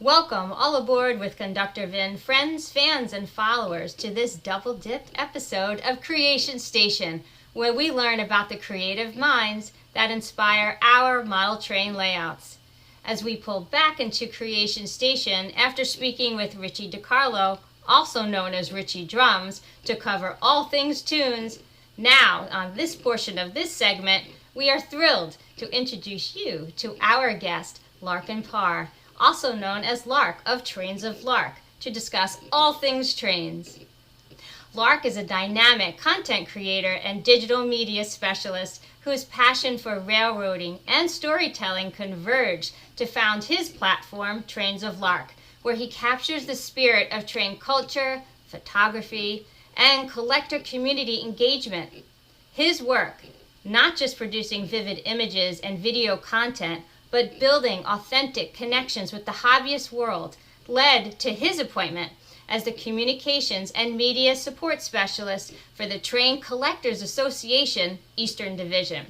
Welcome all aboard with Conductor Vin, friends, fans, and followers to this double-dipped episode of Creation Station, where we learn about the creative minds that inspire our model train layouts. As we pull back into Creation Station after speaking with Richie DiCarlo, also known as Richie Drums, to cover all things tunes, now on this portion of this segment, we are thrilled to introduce you to our guest, Larken Parr, also known as Lark of Trains of Lark, to discuss all things trains. Lark is a dynamic content creator and digital media specialist whose passion for railroading and storytelling converge to found his platform, Trains of Lark, where he captures the spirit of train culture, photography, and collector community engagement. His work, not just producing vivid images and video content, but building authentic connections with the hobbyist world, led to his appointment as the Communications and Media Support Specialist for the Train Collectors Association Eastern Division.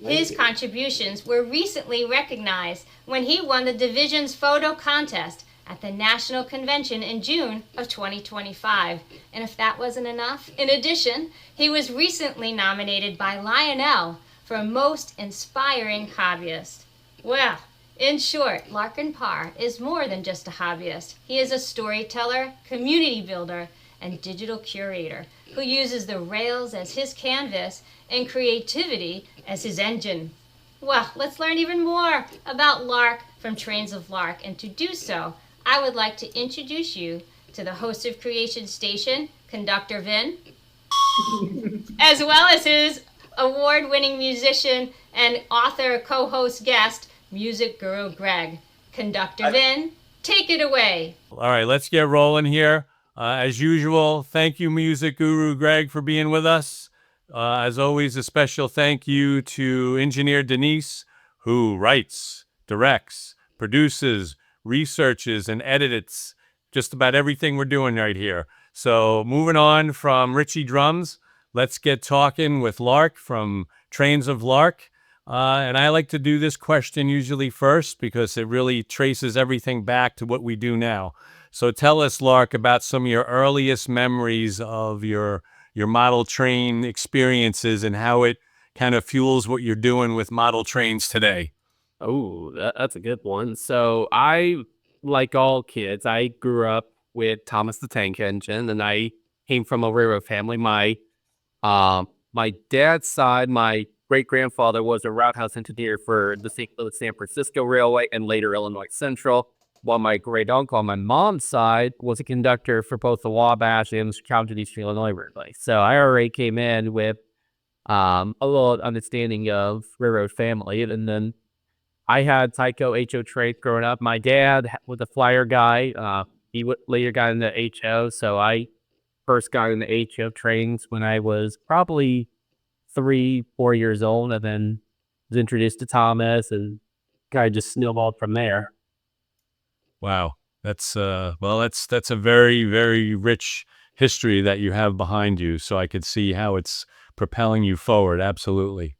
His contributions were recently recognized when he won the division's photo contest at the National Convention in June of 2025. And if that wasn't enough, in addition, he was recently nominated by Lionel for Most Inspiring Hobbyist. Well, in short, Larken Parr is more than just a hobbyist. He is a storyteller, community builder, and digital curator who uses the rails as his canvas and creativity as his engine. Well, let's learn even more about Lark from Trains of Lark, and to do so, I would like to introduce you to the host of Creation Station, Conductor Vin, as well as his award-winning musician and author co-host guest, Music Guru Greg. Conductor Vin, take it away. All right, let's get rolling here. As usual, thank you, Music Guru Greg, for being with us. As always, a special thank you to Engineer Denise, who writes, directs, produces, researches, and edits just about everything we're doing right here. So moving on from Richie Drums, let's get talking with Lark from Trains of Lark. And I like to do this question usually first because it really traces everything back to what we do now. So tell us, Lark, about some of your earliest memories of your model train experiences and how it kind of fuels what you're doing with model trains today. Oh, that's a good one. So I, like all kids, I grew up with Thomas the Tank Engine, and I came from a railroad family. My dad's side, my great-grandfather was a roundhouse engineer for the St. Louis San Francisco Railway and later Illinois Central, while my great-uncle on my mom's side was a conductor for both the Wabash and Chicago to Eastern Illinois Railway. So I already came in with a little understanding of railroad family, and then I had Tyco HO trains growing up. My dad was a flyer guy. He later got into HO, so I first got into HO trains when I was probably 3-4 years old, and then was introduced to Thomas, and kind of just snowballed from there. Wow, that's that's a very, very rich history that you have behind you. So I could see how it's propelling you forward. Absolutely.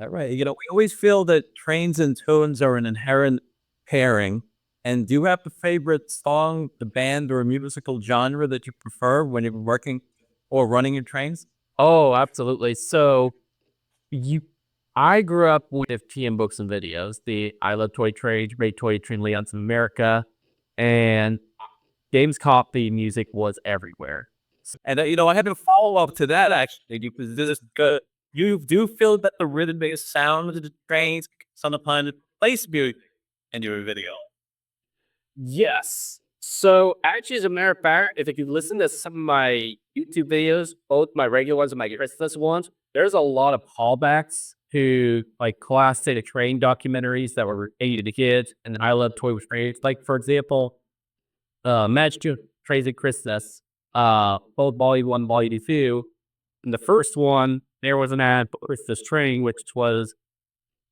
All right. We always feel that trains and tunes are an inherent pairing. And do you have a favorite song, the band, or a musical genre that you prefer when you're working or running your trains? Oh, absolutely. So I grew up with TM Books and Videos, the I Love Toy Trains, Great Toy Train Layouts in America, and James Coffey music was everywhere. And, I had a follow-up to that, actually, because this is good. You do feel that the rhythm-based sound of the trains on the planet plays music in your video. Yes. So actually, as a matter of fact, if you listen to some of my YouTube videos, both my regular ones and my Christmas ones, there's a lot of callbacks to like classic train documentaries that were aimed at kids, and then I Love Toy with Trains. Like for example, Match to Trains at Christmas, both Volume 1, Volume 2. In the first one, there was an ad for Christmas Train, which was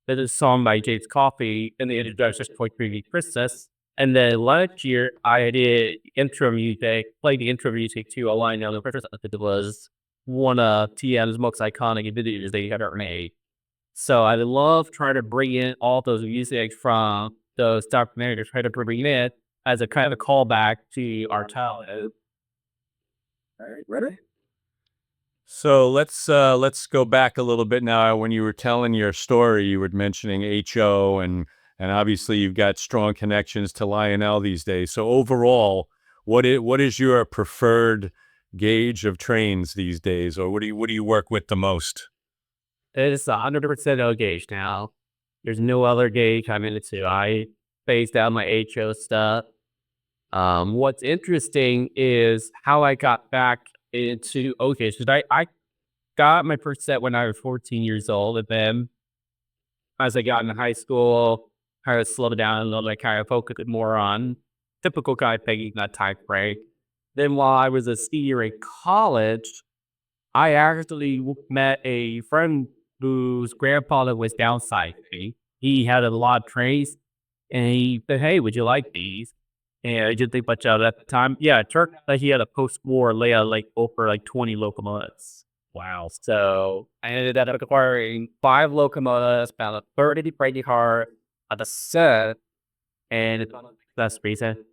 a song by James Coffey in the introduction to Toy Train Christmas. And then last year, I did intro music, played the intro music to A Line Down the Christmas. It was one of TM's most iconic videos they ever made. So I love trying to bring in all those music from those documentaries, try to bring it as a kind of callback to our childhood. All right, ready? So let's go back a little bit now. When you were telling your story, you were mentioning HO, and obviously you've got strong connections to Lionel these days. So overall, what is your preferred gauge of trains these days, or what do you work with the most? It's 100% O gauge now. There's no other gauge I'm into. I phased out my HO stuff. What's interesting is how I got back into O gauge. 'Cause I got my first set when I was 14 years old, and then as I got into high school, kind of slowed down a little bit, kind of focused more on typical guy pegging that type break. Then while I was a senior in college, I actually met a friend whose grandfather was downsizing. He had a lot of trays, and he said, "Hey, would you like these?" And I didn't think much of it at the time. Yeah, it turned out he had a post-war layout like over like 20 locomotives. Wow. So I ended up acquiring 5 locomotives, about a 30 Brady car at the set, and that's the reason.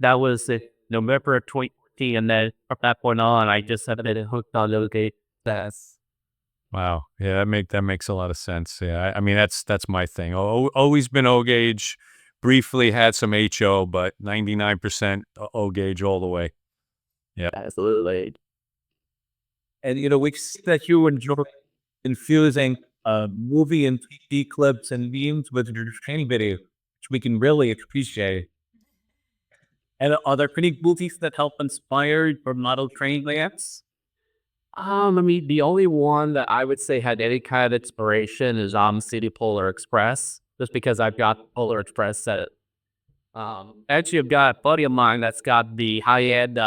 That was in November of 2014, and then from that point on, I just have been hooked on those gates. That's Wow. Yeah, that makes a lot of sense. Yeah, I mean that's my thing. Always been O gauge. Briefly had some HO, but 99% O gauge all the way. absolutely. And we see that you enjoy infusing movie and TV clips and memes with your training video, which we can really appreciate. And are there any movies that help inspire your model training layouts? I mean, the only one that I would say had any kind of inspiration is City Polar Express, just because I've got Polar Express set. Actually, I've got a buddy of mine that's got the high-end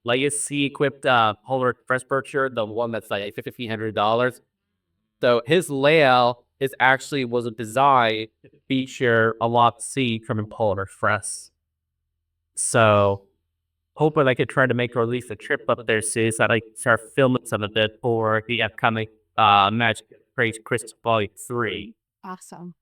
legacy equipped Polar Express Berkshire, the one that's like $1,500. So his layout is actually was a design to feature a lot of C from a Polar Express. So hoping I could try to make or at least a trip up there soon so I can start filming some of it for the upcoming Magic Praise Crystal Volume 3. Awesome.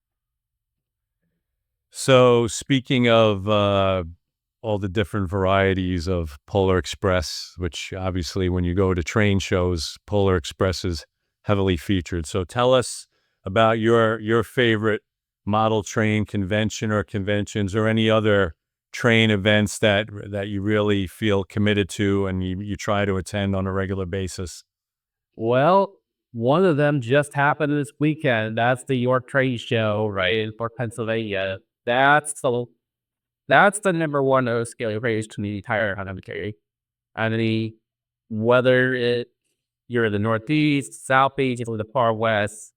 So speaking of all the different varieties of Polar Express, which obviously when you go to train shows, Polar Express is heavily featured. So tell us about your favorite model train convention or conventions or any other train events that you really feel committed to and you try to attend on a regular basis. Well, one of them just happened this weekend. That's the York Trade Show, right, in York, Pennsylvania. That's the number one scale race to the entire country. And whether you're in the Northeast, Southeast, or the far West,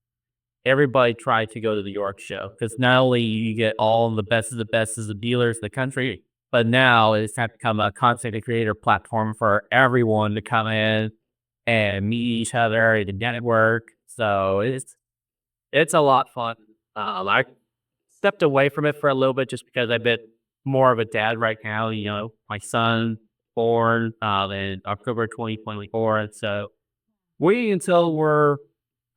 everybody tried to go to the York show because not only you get all the best of the dealers in the country, but now it's had become a content creator platform for everyone to come in and meet each other and network. So it's a lot of fun. I stepped away from it for a little bit just because I've been more of a dad right now. My son born in October 2024, and so waiting until we're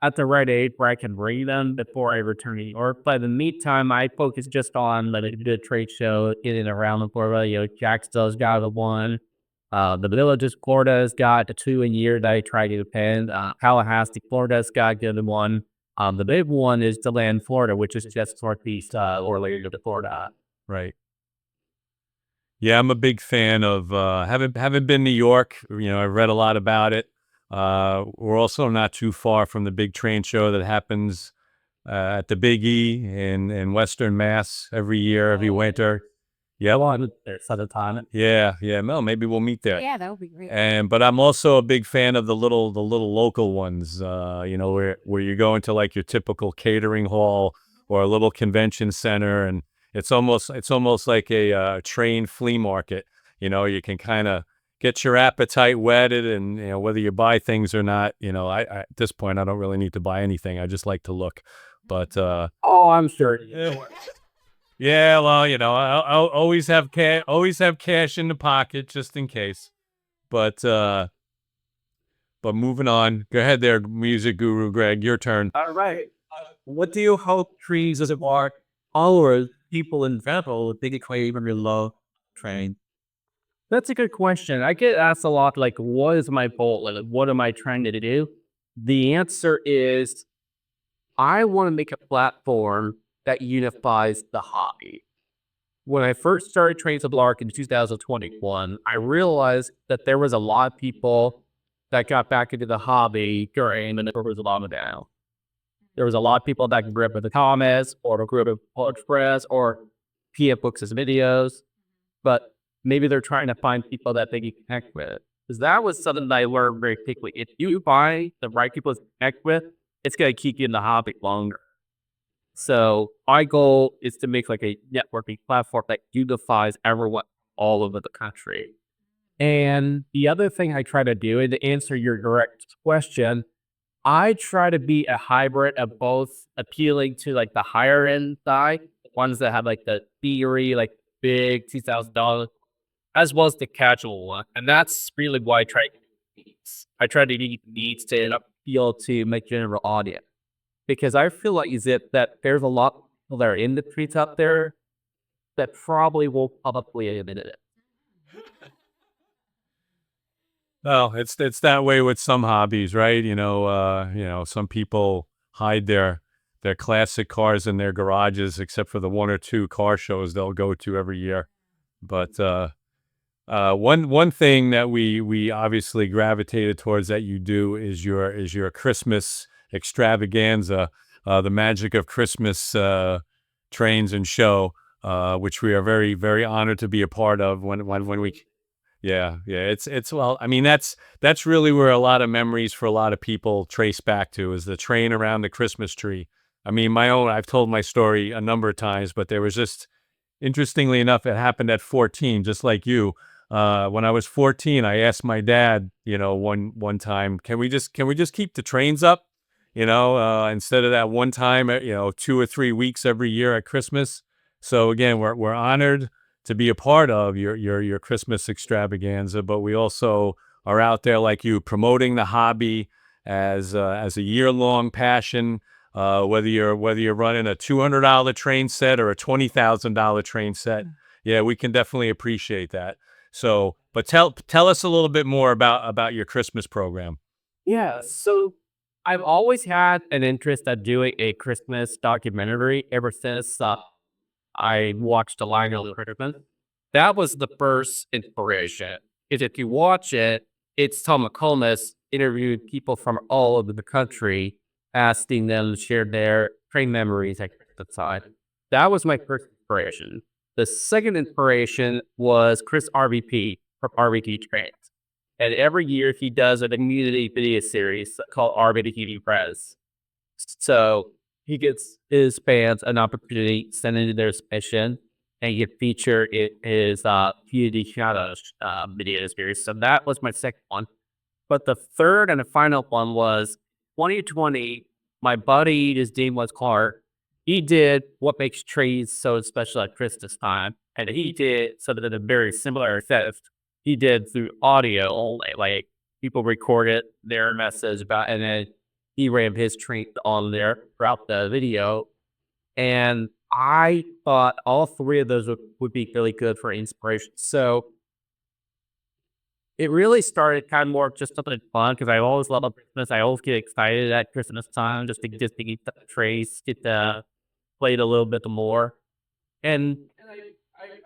at the right age where I can bring them before I return to New York. But in the meantime, I focus just on the trade show in and around the Florida. Jacksonville's got the one. The Villages, Florida's got the 2 a year that I try to attend. Tallahassee, Florida's got a good one. The big one is DeLand, Florida, which is just northeast Orlando, Florida. Right. Yeah, I'm a big fan of haven't been to New York. I've read a lot about it. We're also not too far from the big train show that happens at the Big E in Western Mass every year, every winter. Yeah, There's other time. yeah. Well, maybe we'll meet there. Yeah, that would be great. But I'm also a big fan of the little local ones. Where you go into like your typical catering hall or a little convention center, and it's almost like a train flea market. You can kind of get your appetite whetted, and whether you buy things or not. I at this point I don't really need to buy anything. I just like to look. But Oh, I'm sure. yeah, well, I'll always have cash in the pocket just in case. But moving on. Go ahead there, music guru Greg. Your turn. All right. What do you hope Trees as a Lark followers people in general think they really love train? That's a good question. I get asked a lot, like, what is my goal? Like, what am I trying to do? The answer is I want to make a platform that unifies the hobby. When I first started Trains of Lark in 2021, I realized that there was a lot of people that got back into the hobby during the was lockdown. There was a lot of people that grew up with the comments or grew up with Pull Express or PF Books as videos, but maybe they're trying to find people that they can connect with. Because that was something that I learned very quickly. If you find the right people to connect with, it's going to keep you in the hobby longer. So my goal is to make like a networking platform that unifies everyone all over the country. And the other thing I try to do, and to answer your direct question, I try to be a hybrid of both appealing to like the higher end side, the ones that have like the theory, like big $2,000, as well as the casual one. And that's really why I try to get needs. I try to meet needs to appeal to my general audience. Because I feel like that there's a lot of people that are in the streets out there that probably won't publicly admit it. Well, it's that way with some hobbies, right? Some people hide their classic cars in their garages, except for the one or two car shows they'll go to every year. But one thing that we obviously gravitated towards that you do is your Christmas extravaganza, the Magic of Christmas trains and show, which we are very, very honored to be a part of. When we, yeah, it's well, I mean that's really where a lot of memories for a lot of people trace back to, is the train around the Christmas tree. I mean, I've told my story a number of times, but there was just, interestingly enough, it happened at 14, just like you. When I was 14, I asked my dad, one time, can we just keep the trains up? Instead of that one time, 2 or 3 weeks every year at Christmas. So again, we're honored to be a part of your Christmas extravaganza, but we also are out there like you, promoting the hobby as a year-long passion. Whether you're running a $200 train set or a $20,000 train set, yeah, we can definitely appreciate that. So, but tell us a little bit more about your Christmas program. Yeah, so I've always had an interest at doing a Christmas documentary ever since I watched the Lionel Richmond. That was the first inspiration. Is if you watch it, it's Tom McComas interviewed people from all over the country, asking them to share their train memories at the time. That was my first inspiration. The second inspiration was Chris RVP from RVT Trains. And every year he does a community video series called RVT Press. So he gives his fans an opportunity to send in their submission and get featured in his community shout-out video series. So that was my second one. But the third and the final one was 2020. My buddy, his name was Clark. He did what makes trains so special at Christmas time. And he did something that a very similar theft. He did through audio only. Like, people recorded their message about, and then he ran his train on there throughout the video. And I thought all three of those would be really good for inspiration. So it really started kind of more just something fun, because I always love Christmas. I always get excited at Christmas time just to eat the trays, get to play it a little bit more. And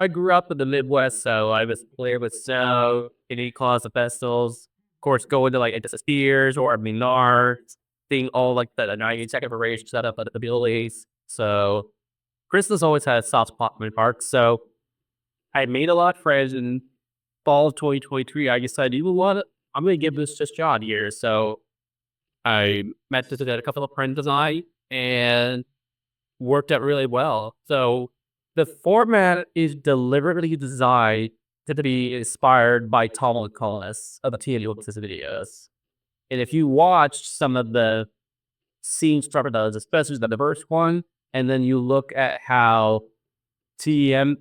I grew up in the Midwest, so I was familiar with snow, any cause of festivals. Of course, going to like the Spears or Menards, seeing all like the 92nd Parade set up at the Billies. So Christmas always had a soft spot in my heart. So I made a lot of friends, and fall of 2023, I decided, you know what, I'm going to give this just a shot here. So I met a couple of friends of mine and worked out really well. So the format is deliberately designed to be inspired by Tom McComas of the TNU videos. And if you watch some of the scenes from those, especially the first one, and then you look at how TM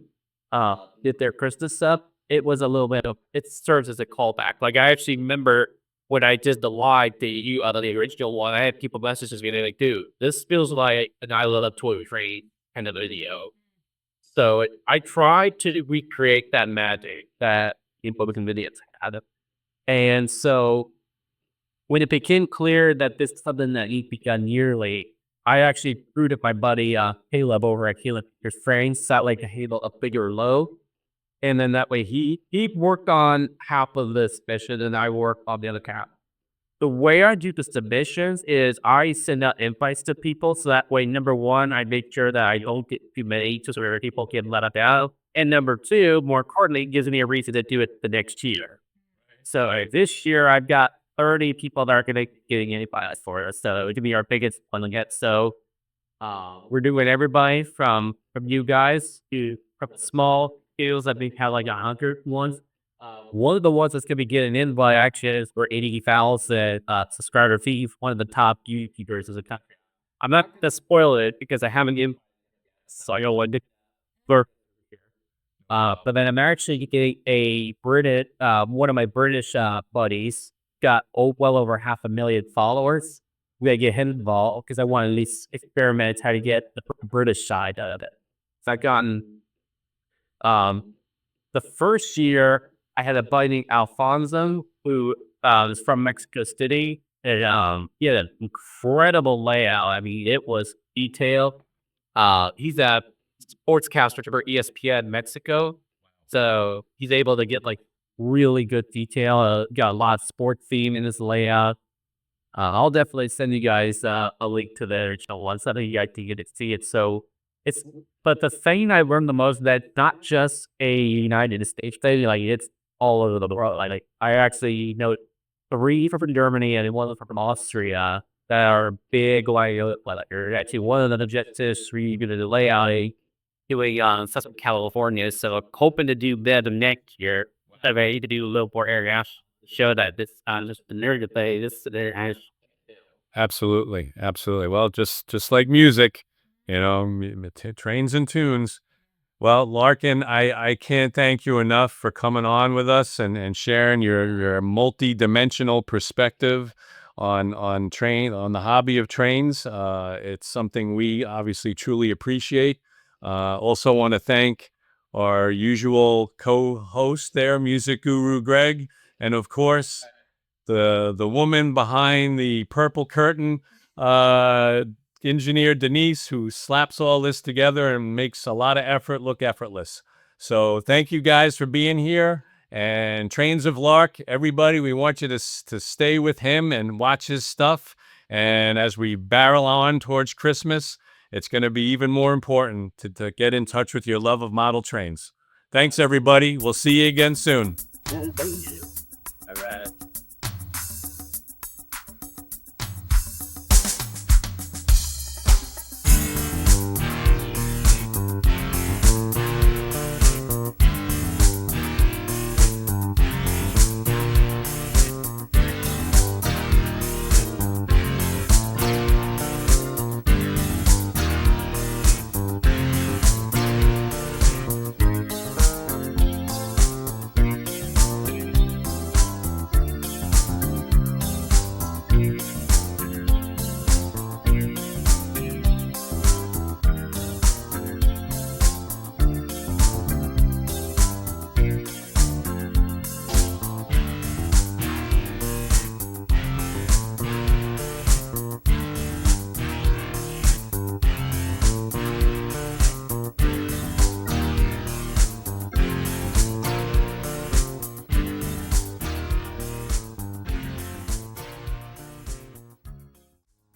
did their Christmas stuff, it was a little bit of, it serves as a callback. Like, I actually remember when I did the live, the original one, I had people messages me, they're like, dude, this feels like an I Love Toy Train kind of video. So I tried to recreate that magic that Republican videos had. And so when it became clear that this is something that needs to be done yearly, I actually recruited my buddy Caleb over at Caleb Frames, set like a Halo up bigger low. And then that way he worked on half of the submission and I worked on the other half. The way I do the submissions is I send out invites to people. So that way, number one, I make sure that I don't get too many just where people get let up out. And number two, more importantly, it gives me a reason to do it the next year. So this year I've got 30 people that are going to be getting invites for us. So it could be our biggest one yet. So we're doing everybody from you guys to from small skills that we have like 100 ones. One of the ones that's going to be getting in by actually is for 80,000 subscriber fee. One of the top YouTubers in the country. I'm not going to spoil it because I haven't given, so I don't want to blur. But then I'm actually getting a British, one of my British buddies got well over 500,000 followers. We gotta get him involved because I want to at least experiment how to get the British side out of it. So I've gotten the first year I had a buddy named Alfonso who is from Mexico City. And he had an incredible layout. I mean, it was detailed. He's a sportscaster for ESPN Mexico. So he's able to get like really good detail. Got a lot of sport theme in his layout. I'll definitely send you guys a link to the original one so that you guys can get to see it. So but the thing I learned the most is that not just a United States thing, like it's all over the world. Like I actually know 3 from Germany and 1 from Austria that are big actually one of the objectives for you to lay out doing Southern California. So I'm hoping to do that next year. I need to do a little more area to show that this just the nerd to play this international. Absolutely. Absolutely. Well, just like music, trains and tunes. Well, Larken, I can't thank you enough for coming on with us and sharing your multi-dimensional perspective on the hobby of trains. It's something we obviously truly appreciate. Also want to thank our usual co-host there, music guru Greg, and of course the woman behind the purple curtain, engineer Denise, who slaps all this together and makes a lot of effort look effortless. So thank you guys for being here. And Trains of Lark, everybody, we want you to stay with him and watch his stuff. And as we barrel on towards Christmas, it's going to be even more important to get in touch with your love of model trains. Thanks, everybody. We'll see you again soon.